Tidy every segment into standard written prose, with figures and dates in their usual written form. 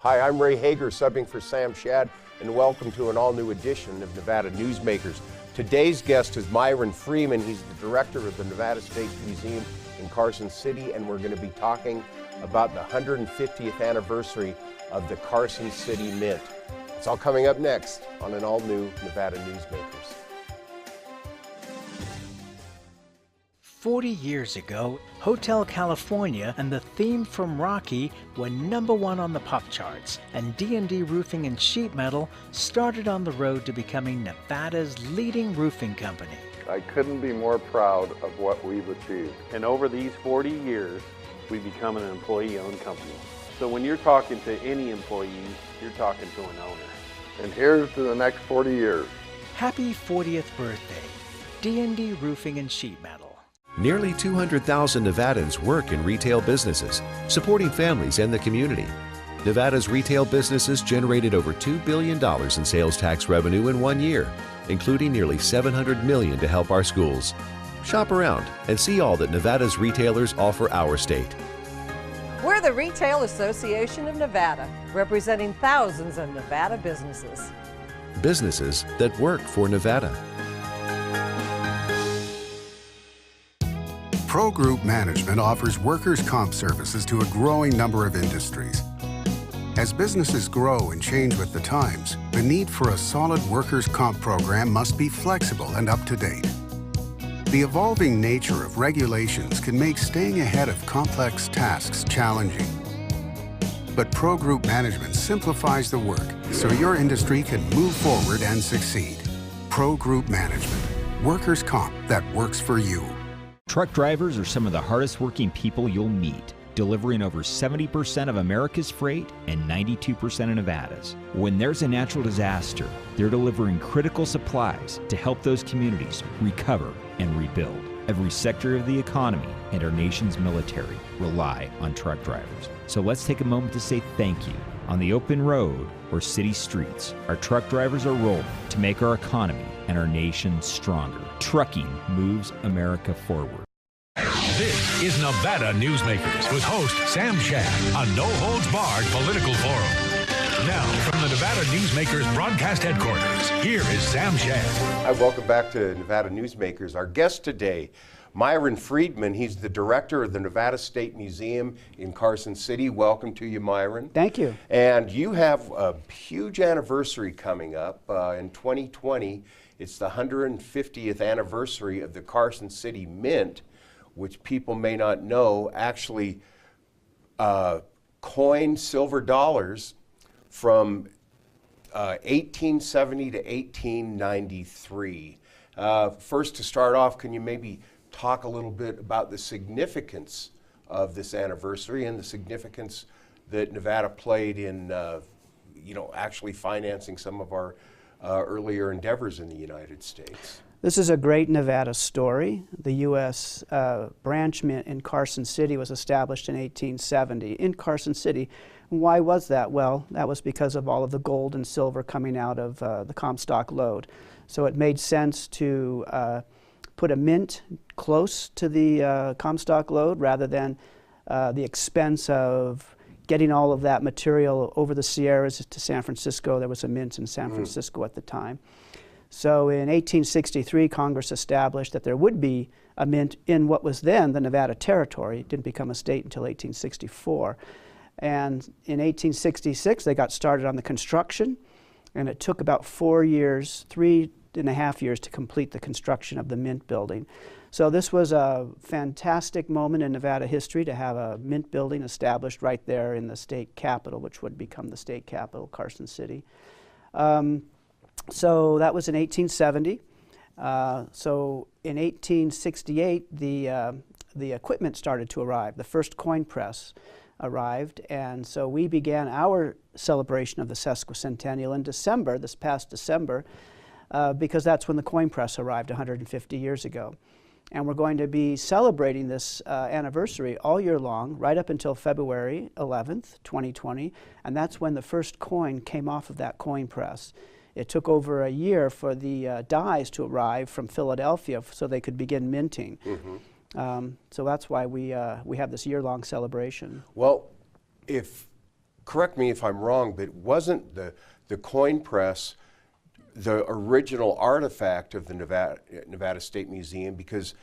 Hi, I'm Ray Hagar, subbing for Sam Shad, and welcome to an all-new edition of Nevada Newsmakers. Today's guest is Myron Freedman. He's the director of the Nevada State Museum in Carson City, and we're going to be talking about the 150th anniversary of the Carson City Mint. It's all coming up next on an all-new Nevada Newsmakers. 40 years ago, Hotel California and the theme from Rocky were #1 on the pop charts, and D&D Roofing and Sheet Metal started on the road to becoming Nevada's leading roofing company. I couldn't be more proud of what we've achieved. And over these 40 years, we've become an employee-owned company. So when you're talking to any employee, you're talking to an owner. And here's to the next 40 years. Happy 40th birthday, D&D Roofing and Sheet Metal. Nearly 200,000 Nevadans work in retail businesses, supporting families and the community. Nevada's retail businesses generated over $2 billion in sales tax revenue in 1 year, including nearly $700 million to help our schools. Shop around and see all that Nevada's retailers offer our state. We're the Retail Association of Nevada, representing thousands of Nevada businesses. Businesses that work for Nevada. Pro Group Management offers workers' comp services to a growing number of industries. As businesses grow and change with the times, the need for a solid workers' comp program must be flexible and up to date. The evolving nature of regulations can make staying ahead of complex tasks challenging. But Pro Group Management simplifies the work so your industry can move forward and succeed. Pro Group Management, workers' comp that works for you. Truck drivers are some of the hardest working people you'll meet, delivering over 70% of America's freight and 92% of Nevada's. When there's a natural disaster, they're delivering critical supplies to help those communities recover and rebuild. Every sector of the economy and our nation's military rely on truck drivers. So let's take a moment to say thank you. On the open road or city streets, our truck drivers are rolling to make our economy and our nation stronger. Trucking moves America forward. This is Nevada Newsmakers with host Sam Shad, a no-holds-barred political forum. Now, from the Nevada Newsmakers broadcast headquarters, here is Sam Shad. Hi, welcome back to Nevada Newsmakers. Our guest today, Myron Freedman. He's the director of the Nevada State Museum in Carson City. Welcome to you, Myron. Thank you. And you have a huge anniversary coming up in 2020. It's the 150th anniversary of the Carson City Mint, which people may not know actually coined silver dollars from 1870 to 1893. First, to start off, can you maybe talk a little bit about the significance of this anniversary and the significance that Nevada played in, actually financing some of our earlier endeavors in the United States? This is a great Nevada story. The U.S. branch mint in Carson City was established in 1870 in Carson City. Why was that? Well, that was because of all of the gold and silver coming out of the Comstock lode. So it made sense to put a mint close to the Comstock lode rather than the expense of getting all of that material over the Sierras to San Francisco. There was a mint in San Francisco at the time. So in 1863, Congress established that there would be a mint in what was then the Nevada Territory. It didn't become a state until 1864. And in 1866, they got started on the construction, and it took about 4 years, 3.5 years to complete the construction of the mint building. So this was a fantastic moment in Nevada history to have a mint building established right there in the state capital, which would become the state capital, Carson City. So that was in 1870. So in 1868, the equipment started to arrive. The first coin press arrived, and so we began our celebration of the sesquicentennial in December, this past December, because that's when the coin press arrived 150 years ago. And we're going to be celebrating this anniversary all year long, right up until February 11th, 2020, and that's when the first coin came off of that coin press. It took over a year for the dies to arrive from Philadelphia so they could begin minting. So that's why we have this year-long celebration. Well, if correct me if I'm wrong, but wasn't the coin press the original artifact of the Nevada State Museum? Because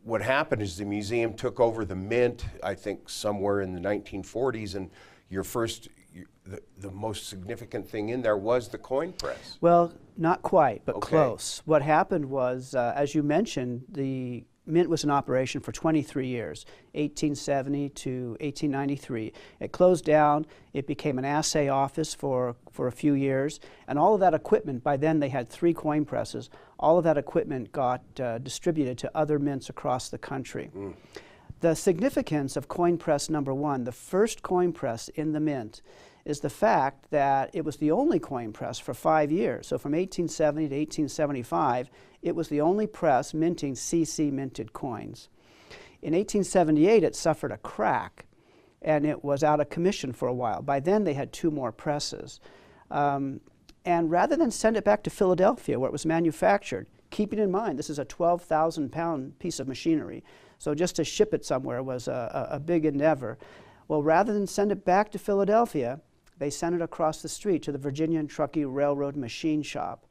what happened is the museum took over the mint, I think somewhere in the 1940s, and the most significant thing in there was the coin press. Well, not quite, but Okay. close. What happened was, as you mentioned, the mint was in operation for 23 years, 1870 to 1893. It closed down. It became an assay office for a few years. And all of that equipment, by then they had 3 coin presses, all of that equipment got distributed to other mints across the country. The significance of coin press number 1, the first coin press in the mint, is the fact that it was the only coin press for 5 years. So from 1870 to 1875, it was the only press minting CC minted coins. In 1878, it suffered a crack, and it was out of commission for a while. By then, they had 2 more presses. And rather than send it back to Philadelphia, where it was manufactured, keeping in mind this is a 12,000-pound piece of machinery, so just to ship it somewhere was a big endeavor. Well, rather than send it back to Philadelphia, they sent it across the street to the Virginia and Truckee Railroad Machine Shop.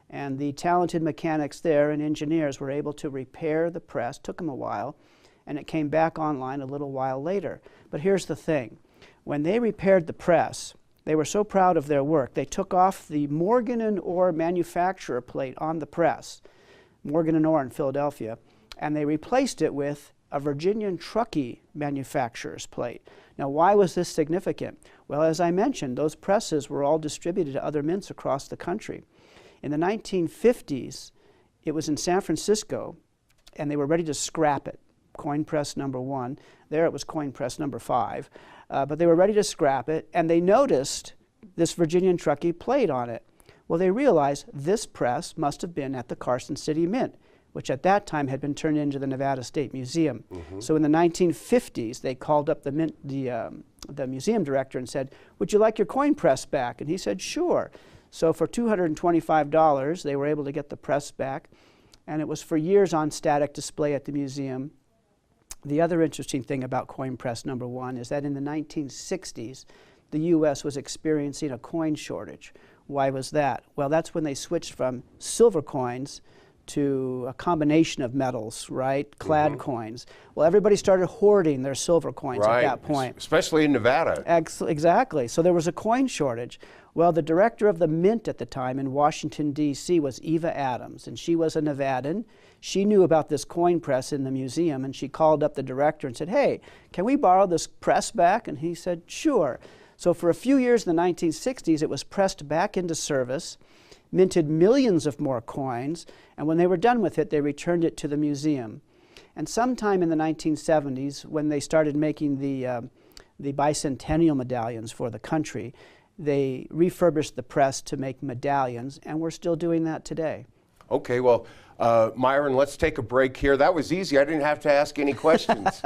And the talented mechanics there and engineers were able to repair the press. Took them a while, and it came back online a little while later. But here's the thing. When they repaired the press, they were so proud of their work, they took off the Morgan & Orr manufacturer plate on the press, Morgan & Orr in Philadelphia, and they replaced it with a Virginia and Truckee manufacturer's plate. Now, why was this significant? Well, as I mentioned, those presses were all distributed to other mints across the country. In the 1950s, it was in San Francisco, and they were ready to scrap it. Coin press number 1. There it was coin press number 5. But they were ready to scrap it, and they noticed this Virginia and Truckee plate on it. Well, they realized this press must have been at the Carson City Mint, which at that time had been turned into the Nevada State Museum. So in the 1950s, they called up the museum director and said, "Would you like your coin press back?" And he said, "Sure." So for $225, they were able to get the press back, and it was for years on static display at the museum. The other interesting thing about coin press number 1 is that in the 1960s, the U.S. was experiencing a coin shortage. Why was that? Well, that's when they switched from silver coins to a combination of metals, right? Clad coins. Well, everybody started hoarding their silver coins at that point. Especially in Nevada. Exactly. So there was a coin shortage. Well, the director of the mint at the time in Washington, D.C. was Eva Adams, and she was a Nevadan. She knew about this coin press in the museum, and she called up the director and said, "Hey, can we borrow this press back?" And he said, "Sure." So for a few years in the 1960s, it was pressed back into service, minted millions of more coins, and when they were done with it, they returned it to the museum. And sometime in the 1970s, when they started making the bicentennial medallions for the country, they refurbished the press to make medallions, and we're still doing that today. Okay, well, Myron, let's take a break here. That was easy. I didn't have to ask any questions.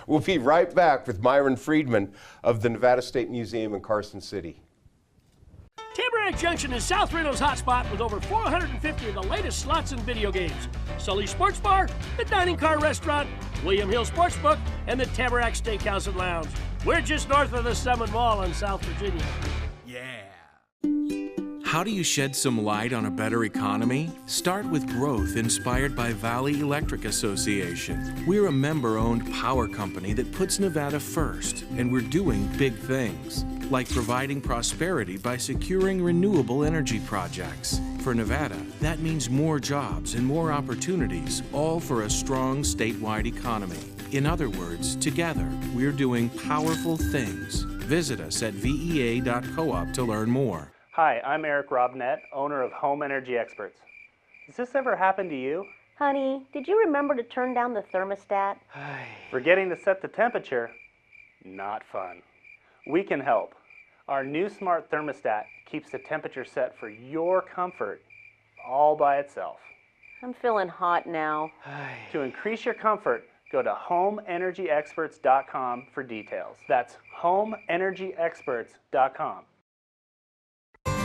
We'll be right back with Myron Freedman of the Nevada State Museum in Carson City. Tamarack Junction is South Reno's hotspot with over 450 of the latest slots and video games. Sully's Sports Bar, the Dining Car Restaurant, William Hill Sportsbook, and the Tamarack Steakhouse and Lounge. We're just north of the Summit Mall in South Virginia. Yeah. How do you shed some light on a better economy? Start with growth inspired by Valley Electric Association. We're a member-owned power company that puts Nevada first, and we're doing big things, like providing prosperity by securing renewable energy projects. For Nevada, that means more jobs and more opportunities, all for a strong statewide economy. In other words, together, we're doing powerful things. Visit us at vea.coop to learn more. Hi, I'm Eric Robnett, owner of Home Energy Experts. Has this ever happened to you? Honey, did you remember to turn down the thermostat? Forgetting to set the temperature? Not fun. We can help. Our new smart thermostat keeps the temperature set for your comfort all by itself. I'm feeling hot now. To increase your comfort, go to homeenergyexperts.com for details. That's homeenergyexperts.com.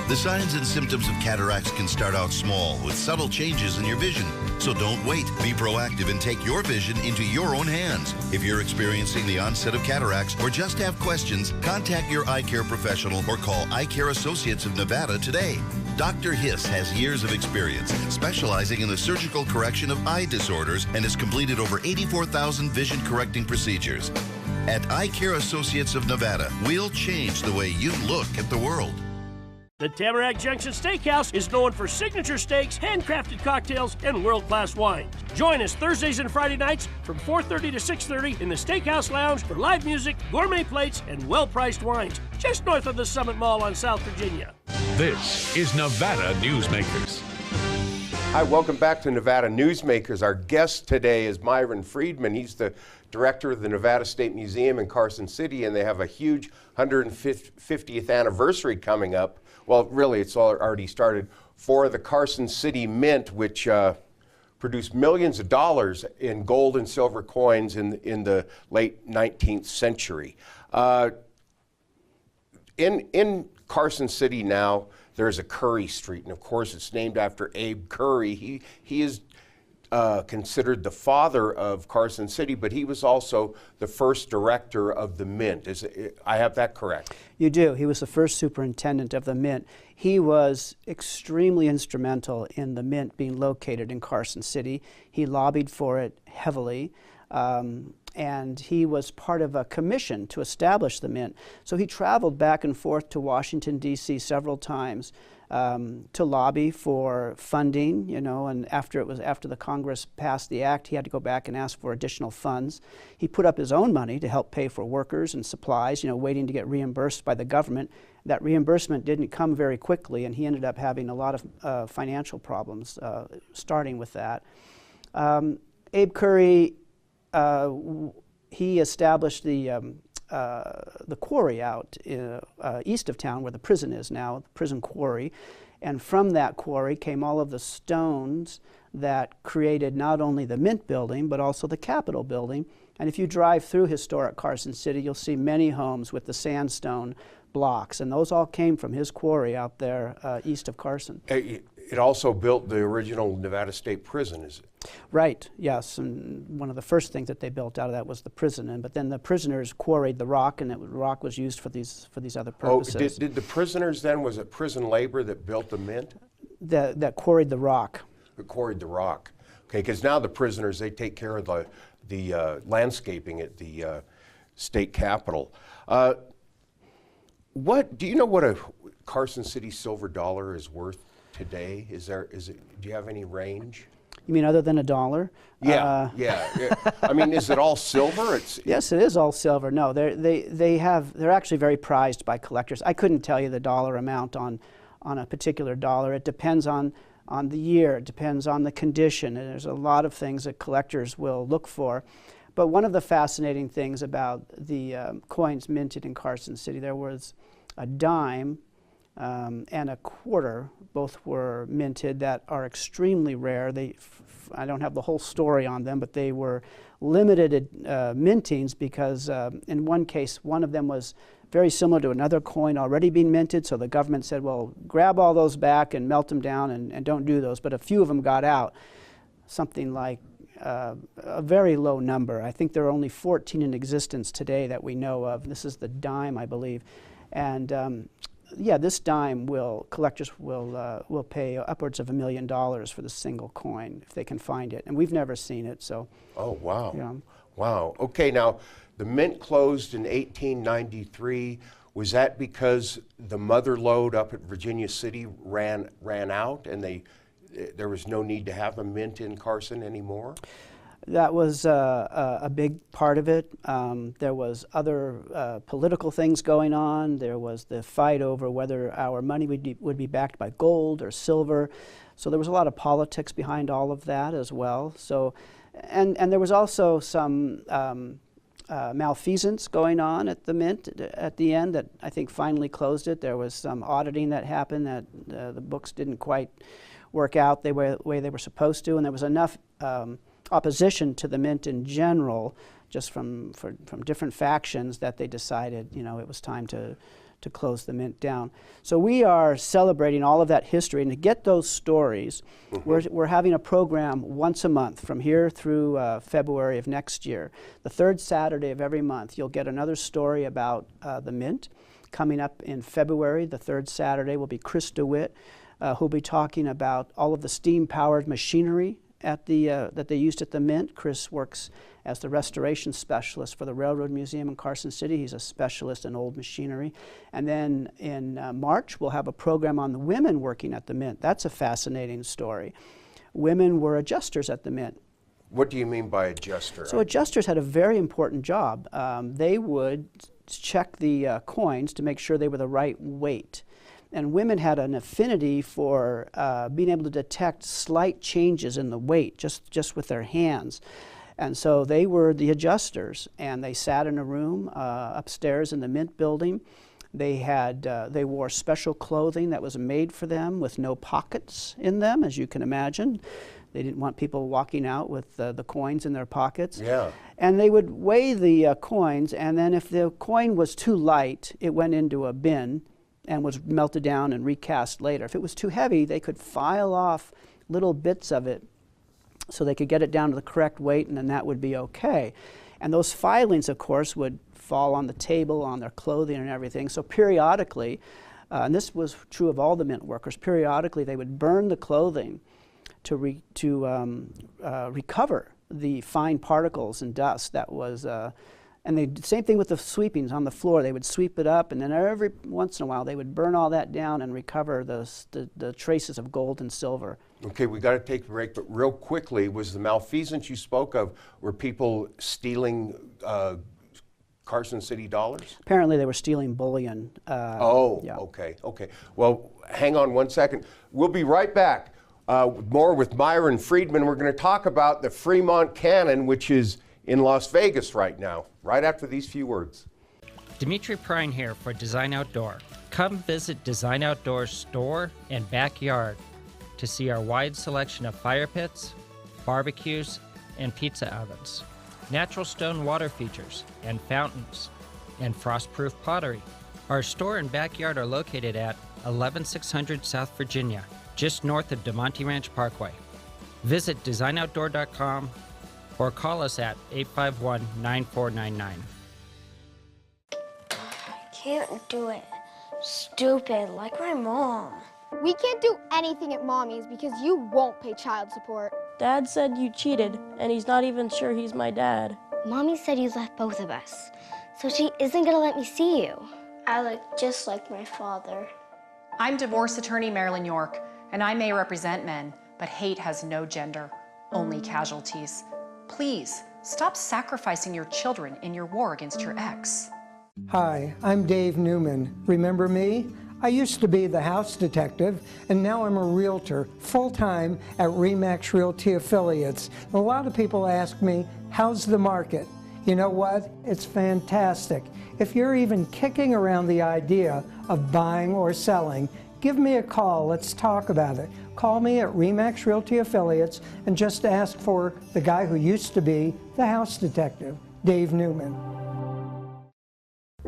The signs and symptoms of cataracts can start out small with subtle changes in your vision. So don't wait. Be proactive and take your vision into your own hands. If you're experiencing the onset of cataracts or just have questions, contact your eye care professional or call Eye Care Associates of Nevada today. Dr. Hiss has years of experience specializing in the surgical correction of eye disorders and has completed over 84,000 vision correcting procedures. At Eye Care Associates of Nevada, we'll change the way you look at the world. The Tamarack Junction Steakhouse is known for signature steaks, handcrafted cocktails, and world-class wines. Join us Thursdays and Friday nights from 4:30 to 6:30 in the Steakhouse Lounge for live music, gourmet plates, and well-priced wines, just north of the Summit Mall on South Virginia. This is Nevada Newsmakers. Hi, welcome back to Nevada Newsmakers. Our guest today is Myron Freedman. He's the director of the Nevada State Museum in Carson City, and they have a huge 150th anniversary coming up. Well, really, it's already started for the Carson City Mint, which produced millions of dollars in gold and silver coins in the late 19th century. In Carson City now, there's a Curry Street, and of course, it's named after Abe Curry. He is considered the father of Carson City, but he was also the first director of the Mint. I have that correct? You do. He was the first superintendent of the Mint. He was extremely instrumental in the Mint being located in Carson City. He lobbied for it heavily, and he was part of a commission to establish the Mint. So he traveled back and forth to Washington, D.C. several times to lobby for funding, and after the Congress passed the act, he had to go back and ask for additional funds. He put up his own money to help pay for workers and supplies, waiting to get reimbursed by the government. That reimbursement didn't come very quickly, and he ended up having a lot of financial problems starting with that. Abe Curry, he established the quarry out east of town where the prison is now, the prison quarry. And from that quarry came all of the stones that created not only the Mint building, but also the Capitol building. And if you drive through historic Carson City, you'll see many homes with the sandstone blocks. And those all came from his quarry out there east of Carson. It also built the original Nevada State Prison, is it? Right, yes, and one of the first things that they built out of that was the prison, but then the prisoners quarried the rock, and the rock was used for these other purposes. Oh, did the prisoners then, was it prison labor that built the Mint? That quarried the rock. That quarried the rock. Okay, because now the prisoners, they take care of the landscaping at the state capitol. Do you know what a Carson City silver dollar is worth today? Do you have any range? You mean other than $1? Yeah. I mean, is it all silver? Yes, it is all silver. No, they're actually very prized by collectors. I couldn't tell you the dollar amount on a particular dollar. It depends on the year. It depends on the condition. And there's a lot of things that collectors will look for. But one of the fascinating things about the coins minted in Carson City, there was a dime and a quarter. Both were minted that are extremely rare. I don't have the whole story on them, but they were limited mintings because in one case, one of them was very similar to another coin already being minted, so the government said, well, grab all those back and melt them down and don't do those. But a few of them got out, something like a very low number. I think there are only 14 in existence today that we know of. This is the dime, I believe. And yeah, this dime collectors will pay upwards of $1 million for the single coin if they can find it, and we've never seen it. So. Oh wow! Yeah. Wow. Okay, now the Mint closed in 1893. Was that because the mother lode up at Virginia City ran out, and there was no need to have a mint in Carson anymore? That was a big part of it. There was other political things going on. There was the fight over whether our money would be backed by gold or silver. So there was a lot of politics behind all of that as well. So, and there was also some malfeasance going on at the Mint at the end that I think finally closed it. There was some auditing that happened that the books didn't quite work out the way they were supposed to, and there was enough opposition to the Mint in general, just from different factions, that they decided, it was time to to close the mint down. So we are celebrating all of that history, and to get those stories, we're having a program once a month from here through February of next year. The third Saturday of every month, you'll get another story about the mint. Coming up in February, the third Saturday, will be Chris DeWitt, who'll be talking about all of the steam-powered machinery at the, that they used at the mint. Chris works as the restoration specialist for the Railroad Museum in Carson City. He's a specialist in old machinery. And then in March, we'll have a program on the women working at the mint. That's a fascinating story. Women were adjusters at the mint. What do you mean by adjuster? So adjusters had a very important job. They would check the coins to make sure they were the right weight. And women had an affinity for being able to detect slight changes in the weight just with their hands. And so they were the adjusters, and they sat in a room upstairs in the Mint building. They had they wore special clothing that was made for them with no pockets in them, as you can imagine. They didn't want people walking out with the coins in their pockets. Yeah. And they would weigh the coins, and then if the coin was too light, it went into a bin and was melted down and recast later. If it was too heavy, they could file off little bits of it so they could get it down to the correct weight, and then that would be okay. And those filings, of course, would fall on the table, on their clothing and everything. So periodically, and this was true of all the mint workers, periodically they would burn the clothing to recover the fine particles and dust that was, and they same thing with the sweepings on the floor. They would sweep it up, and then every once in a while they would burn all that down and recover the traces of gold and silver. Okay, we got to take a break, but real quickly, was the malfeasance you spoke of, were people stealing Carson City dollars? Apparently they were stealing bullion. Yeah. Okay. Well, hang on one second. We'll be right back. More with Myron Freedman. We're going to talk about the Fremont Cannon, which is in Las Vegas right now, right after these few words. Dimitri Prine here for Design Outdoor. Come visit Design Outdoor's store and backyard to see our wide selection of fire pits, barbecues, and pizza ovens, natural stone water features and fountains, and frost-proof pottery. Our store and backyard are located at 11600 South Virginia, just north of DeMonte Ranch Parkway. Visit designoutdoor.com or call us at 851-9499. Can't do it. Stupid, like my mom. We can't do anything at Mommy's because you won't pay child support. Dad said you cheated, and he's not even sure he's my dad. Mommy said you left both of us, so she isn't gonna let me see you. I look just like my father. I'm divorce attorney Marilyn York, and I may represent men, but hate has no gender, only casualties. Please, stop sacrificing your children in your war against your ex. Hi, I'm Dave Newman. Remember me? I used to be the house detective, and now I'm a realtor, full-time at RE/MAX Realty Affiliates. A lot of people ask me, how's the market? You know what? It's fantastic. If you're even kicking around the idea of buying or selling, give me a call. Let's talk about it. Call me at RE/MAX Realty Affiliates and just ask for the guy who used to be the house detective, Dave Newman.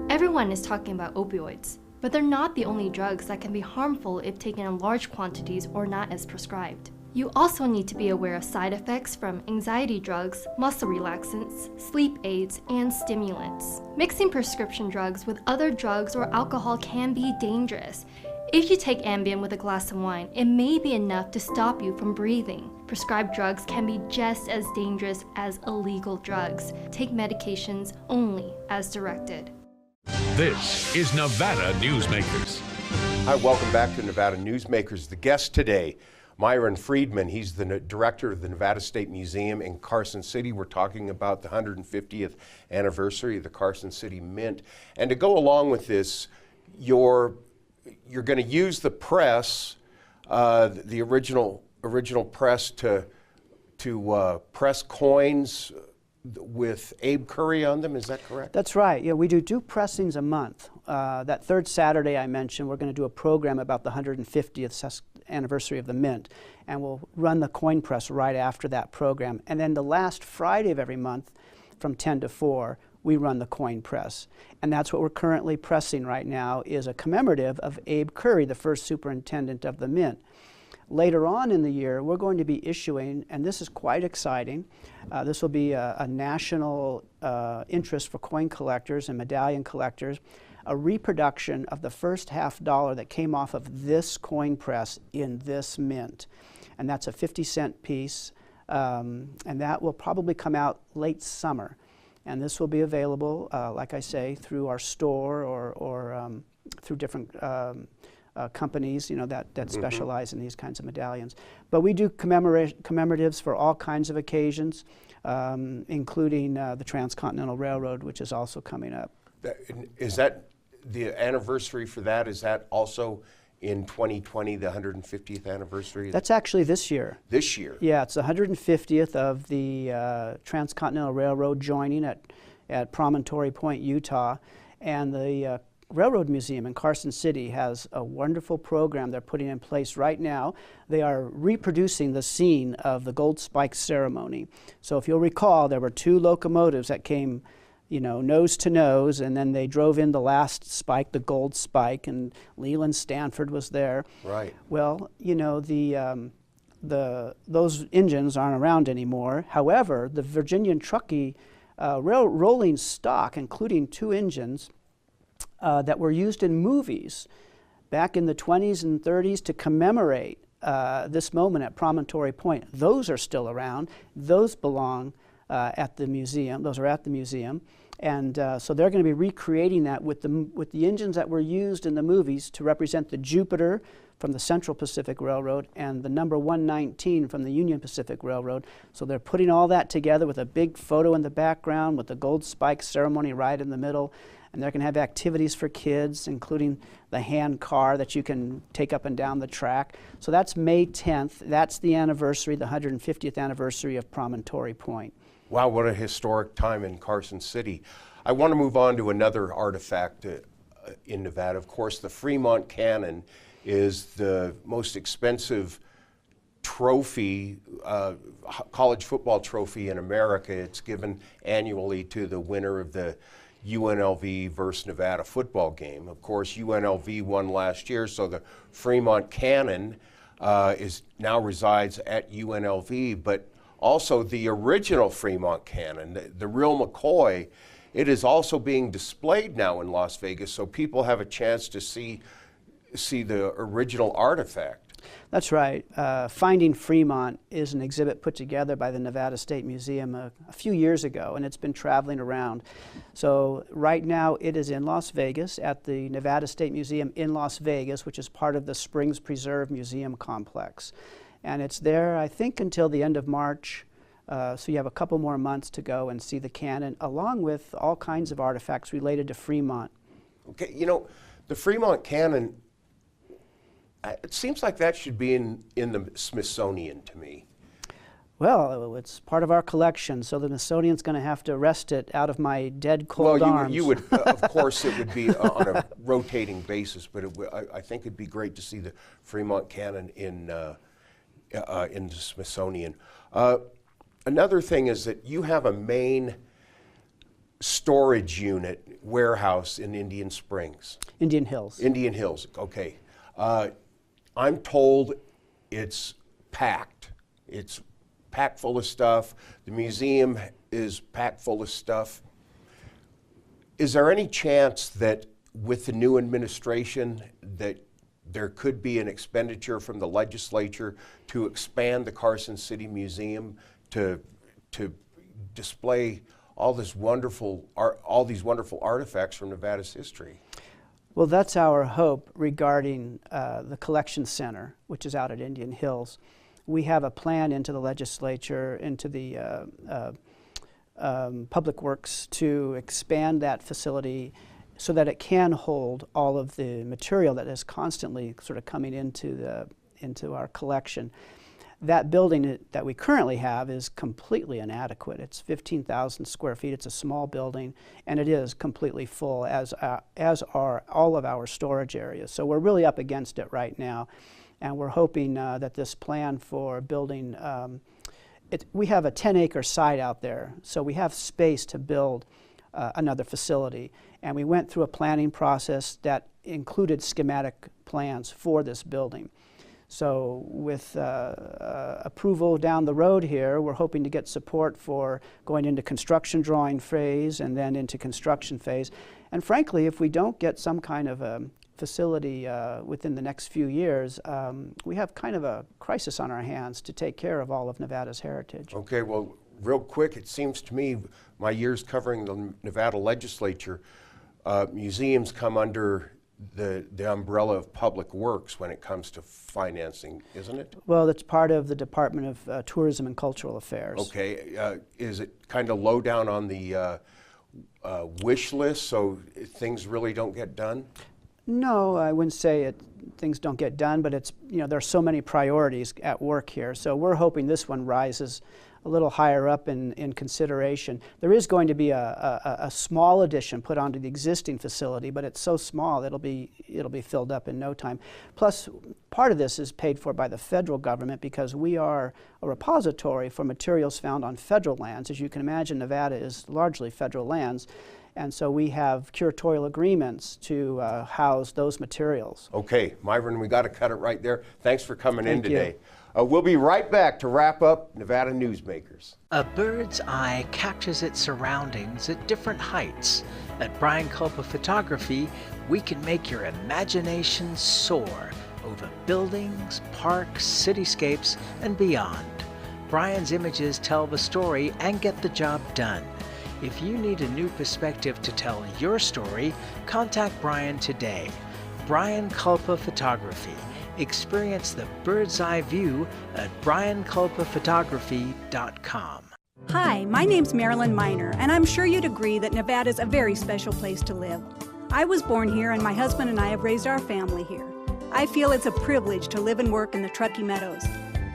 Everyone is talking about opioids, but they're not the only drugs that can be harmful if taken in large quantities or not as prescribed. You also need to be aware of side effects from anxiety drugs, muscle relaxants, sleep aids, and stimulants. Mixing prescription drugs with other drugs or alcohol can be dangerous. If you take Ambien with a glass of wine, it may be enough to stop you from breathing. Prescribed drugs can be just as dangerous as illegal drugs. Take medications only as directed. This is Nevada Newsmakers. Hi, welcome back to Nevada Newsmakers. The guest today, Myron Freedman. He's the director of the Nevada State Museum in Carson City. We're talking about the 150th anniversary of the Carson City Mint. And to go along with this, you're going to use the press, the original press to press coins with Abe Curry on them. Is that correct? That's right. Yeah, we do 2 pressings a month. That third Saturday I mentioned, we're going to do a program about the 150th anniversary of the Mint, and we'll run the coin press right after that program. And then the last Friday of every month, from 10 to 4, we run the coin press. And that's what we're currently pressing right now, is a commemorative of Abe Curry, the first superintendent of the Mint. Later on in the year, we're going to be issuing, and this is quite exciting, this will be a national interest for coin collectors and medallion collectors, a reproduction of the first $50 that came off of this coin press in this mint. And that's a 50-cent piece, and that will probably come out late summer. And this will be available, like I say, through our store or through different companies, that specialize in these kinds of medallions. But we do commemoratives for all kinds of occasions, including the Transcontinental Railroad, which is also coming up. Is that the anniversary for that? Is that also in 2020, the 150th anniversary? That's actually this year. This year? Yeah, it's the 150th of the Transcontinental Railroad joining at Promontory Point, Utah. And the Railroad Museum in Carson City has a wonderful program they're putting in place right now. They are reproducing the scene of the Gold Spike ceremony. So if you'll recall, there were 2 locomotives that came nose to nose, and then they drove in the last spike, the Gold Spike, and Leland Stanford was there. Right. Well, those engines aren't around anymore. However, the Virginia and Truckee rolling stock, including 2 engines that were used in movies back in the 20s and 30s to commemorate this moment at Promontory Point, those are still around. Those belong at the museum. Those are at the museum. And so they're going to be recreating that with the engines that were used in the movies to represent the Jupiter from the Central Pacific Railroad and the number 119 from the Union Pacific Railroad. So they're putting all that together with a big photo in the background with the Gold Spike ceremony right in the middle. And they're going to have activities for kids, including the hand car that you can take up and down the track. So that's May 10th. That's the anniversary, the 150th anniversary of Promontory Point. Wow, what a historic time in Carson City. I want to move on to another artifact in Nevada. Of course, the Fremont Cannon is the most expensive trophy, college football trophy in America. It's given annually to the winner of the UNLV versus Nevada football game. Of course, UNLV won last year, so the Fremont Cannon now resides at UNLV, but also the original Fremont Cannon, the real McCoy, it is also being displayed now in Las Vegas, so people have a chance to see the original artifact. That's right. Finding Fremont is an exhibit put together by the Nevada State Museum a few years ago, and it's been traveling around. So right now it is in Las Vegas at the Nevada State Museum in Las Vegas, which is part of the Springs Preserve Museum Complex. And it's there, I think, until the end of March. So you have a couple more months to go and see the cannon, along with all kinds of artifacts related to Fremont. Okay, the Fremont Cannon, it seems like that should be in the Smithsonian to me. Well, it's part of our collection, so the Smithsonian's going to have to wrest it out of my dead cold arms. Well, you would, of course, it would be on a rotating basis, but I think it'd be great to see the Fremont Cannon in the Smithsonian. Another thing is that you have a main storage unit warehouse in Indian Springs. Indian Hills. Indian Hills, okay. I'm told it's packed. It's packed full of stuff. The museum is packed full of stuff. Is there any chance that with the new administration that there could be an expenditure from the legislature to expand the Carson City Museum to display all these wonderful artifacts from Nevada's history? Well, that's our hope regarding the collection center, which is out at Indian Hills. We have a plan into the legislature, into the Public Works, to expand that facility so that it can hold all of the material that is constantly sort of coming into our collection. That building that we currently have is completely inadequate. It's 15,000 square feet. It's a small building, and it is completely full, as are all of our storage areas. So we're really up against it right now, and we're hoping that this plan for building, we have a 10-acre site out there, so we have space to build another facility. And we went through a planning process that included schematic plans for this building. So with approval down the road here, we're hoping to get support for going into construction drawing phase and then into construction phase. And frankly, if we don't get some kind of a facility within the next few years, we have kind of a crisis on our hands to take care of all of Nevada's heritage. Okay, well, real quick, it seems to me, my years covering the Nevada legislature, museums come under the umbrella of public works when it comes to financing, isn't it? Well, that's part of the Department of Tourism and Cultural Affairs. Okay, is it kind of low down on the wish list, so things really don't get done? No, I wouldn't say things don't get done, but it's, there are so many priorities at work here. So we're hoping this one rises a little higher up in consideration. There is going to be a small addition put onto the existing facility, but it's so small it'll be filled up in no time. Plus, part of this is paid for by the federal government because we are a repository for materials found on federal lands. As you can imagine, Nevada is largely federal lands. And so we have curatorial agreements to house those materials. Okay, Myron, we got to cut it right there. Thanks for coming in today. We'll be right back to wrap up Nevada Newsmakers. A bird's eye captures its surroundings at different heights. At Brian Culpa Photography, we can make your imagination soar over buildings, parks, cityscapes, and beyond. Brian's images tell the story and get the job done. If you need a new perspective to tell your story, contact Brian today. Brian Culpa Photography. Experience the bird's eye view at brianculpaphotography.com. Hi, my name's Marilyn Miner, and I'm sure you'd agree that Nevada's a very special place to live. I was born here, and my husband and I have raised our family here. I feel it's a privilege to live and work in the Truckee Meadows.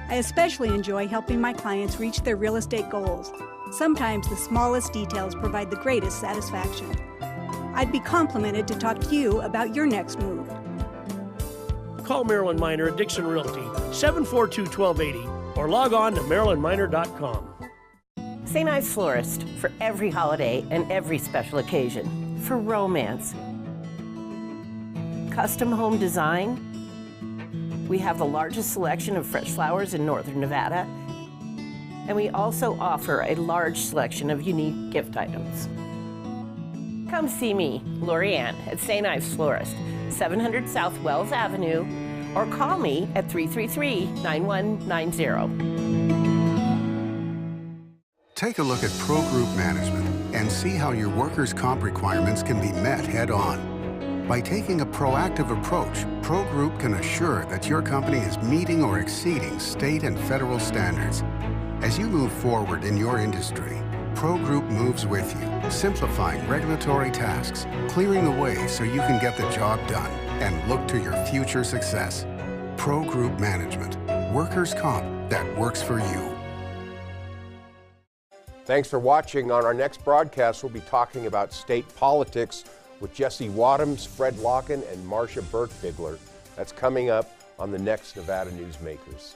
I especially enjoy helping my clients reach their real estate goals. Sometimes the smallest details provide the greatest satisfaction. I'd be complimented to talk to you about your next move. Call Marilyn Miner at Dixon Realty, 742-1280, or log on to marilynminer.com. St. Ives Florist, for every holiday and every special occasion. For romance. Custom home design. We have the largest selection of fresh flowers in northern Nevada. And we also offer a large selection of unique gift items. Come see me, Lori Ann, at St. Ives Florist, 700 South Wells Avenue, or call me at 333-9190. Take a look at Pro Group Management and see how your workers' comp requirements can be met head-on. By taking a proactive approach, Pro Group can assure that your company is meeting or exceeding state and federal standards. As you move forward in your industry, Pro Group moves with you, simplifying regulatory tasks, clearing the way so you can get the job done and look to your future success. Pro Group Management, workers' comp that works for you. Thanks for watching. On our next broadcast, we'll be talking about state politics with Jesse Wadhams, Fred Locken, and Marcia Burke-Bigler. That's coming up on the next Nevada Newsmakers.